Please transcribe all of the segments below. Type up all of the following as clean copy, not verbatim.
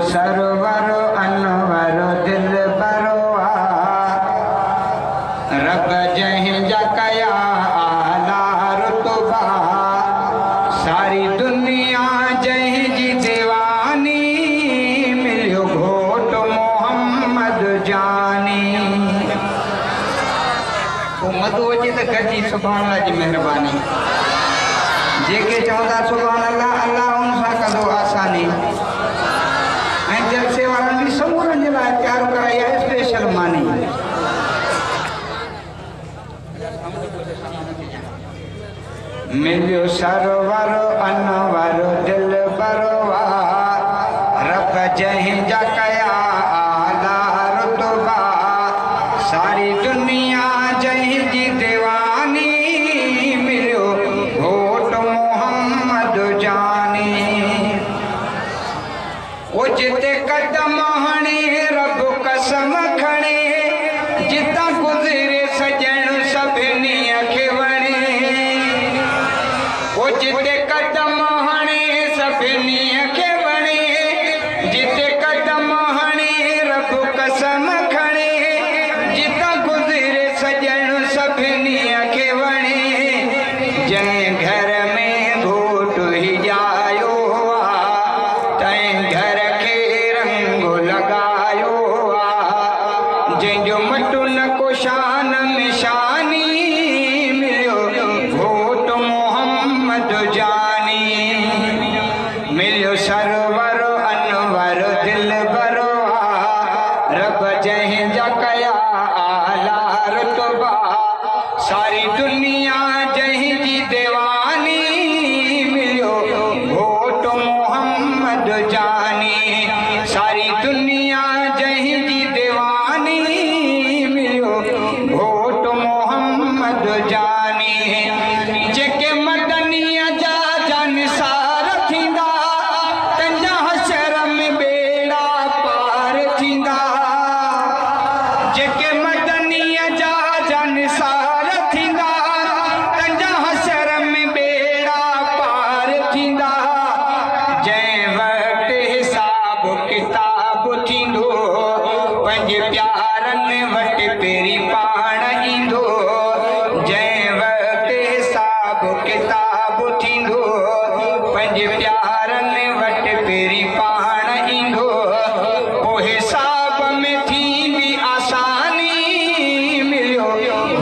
server Anwar दिल बरवा रब जहीं जकया आला रुतबा सारी दुनिया जहीं जी दीवानी मिलियो घोट मोहम्मद जानी वो मधु अचे त गॾिजी सुभाणे अल्लाह जी महिरबानी जेके चवंदा सुभाणे अल्लाह अल्लाह उन सां कंदो आसानी जलसे वारनि जी समूरनि जे लाइ तयारु कराई आहे स्पेशल मानी मिलियो सरवर अनवर दिल बरवा रब जहीं जा कया आला रुतबा सारी दुनिया जहीं जी दीवानी मिलियो घोट मोहम्मद जानी वो जिते कदम हणे रब कसम खणे जिता गुज़रे सजण सभिनी खे वणे वो जिते कदम हणे सभिनी खे वणे जिते कदम हणे रब कसम खणे जिता गुज़रे सजण सभिनी खे वणे जंहिं घर में घोट हिजायो जंहिंजो मटु न को शान निशानी मिलियो घोट मोहम्मद जानी मिलियो सरवर अनवर दिल बरवा रब जहीं जा कया आला रुतबा सारी दुनिया जहीं जी दीवानी मिलियो घोट मोहम्मद जानी सारी दुनिया जहीं जी दीवानी घोट मोहम्मद जानी जेके मदनीअ जा जानसार थींदा तंहिंजा हशर में बेड़ा पार थींदा जेके मदनीअ जा जानसार थींदा तंहिंजा हशर में बेड़ा पार थींदा जंहिं वटि हिसाब किताब थींदो पंहिंजे प्यारनि वटि पहिरीं पाण ईंदो जंहिं वटि हिसाब किताब थींदो पंहिंजे प्यारनि वटि पहिरीं पाण ईंदो पोइ हिसाब में थींदी आसानी मिलियो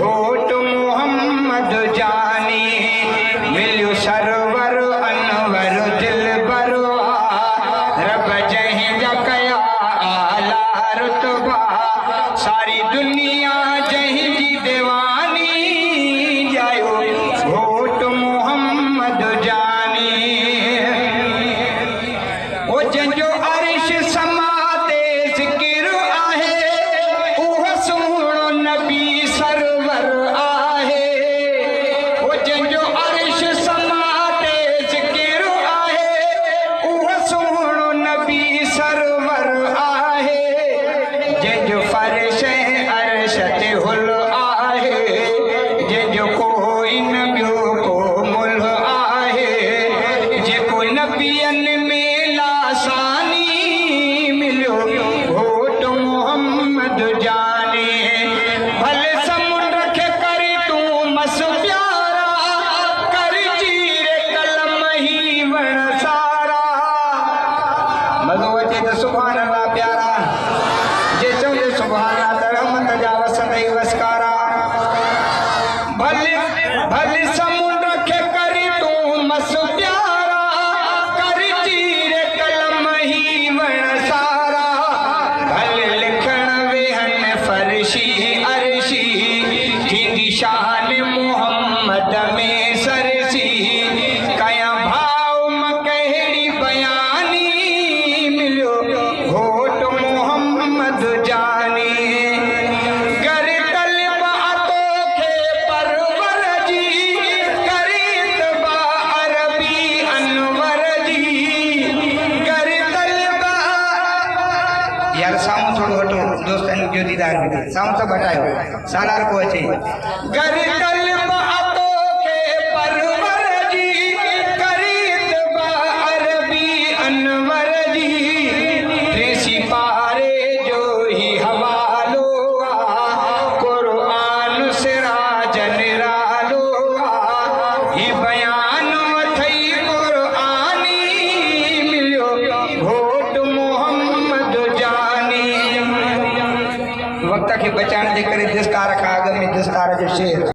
घोट मोहम्मद जानी मिलियो सरवर अनवर दिल बरवा रब जहीं जा कया आला रुतबा सारी दुनिया जहीं जी दीवानी जायो घोट मोहम्मद जानी वो जंहिंजो अर्श समा ते ज़िक्र आहे उहो सुहिणो नबी सरवर आहे वो जंहिंजो अर्श समा ते ज़िक्र आहे उहो सुहिणो नबी सरवर आहे जंहिंजो फर्श अर्श ते हुल आहे जंहिंजो कोई न ॿियो को मुल आहे जेको नबियनि में लासानी मिलियो घोट मोहम्मद जाने भले समुंड खे कर तूं मस प्यारा कर चीरे कलम ही वण सारा मज़ो अचे त सुभाणे अल्लाह प्यारा जे चवंदे सुभाणे रहमत जा वसंद ई वसकारा भले भले समुंड खे कर तूं मस प्यारा कर चीरे कलम ही वण सारा भले लिखण वेहन फर्शी अर्शी थींदी शान मोहम्मद में सरसी कया भाव कहिड़ी बयानी मिलियो घोट मोहम्मद जानी गर तलब आतो खे परवर जी करीत बा अरबी अनवर जी गर तलब यार सामू थोड़ो हटो दोस्तन जो दीदार भी सामू सब हटायो सालार को अचे गर तलब आतो खे परवर जी करीत बा अरबी अनवर जी खे बचाइण जे करे दस्तार खां अॻ में दस्तार जो शेर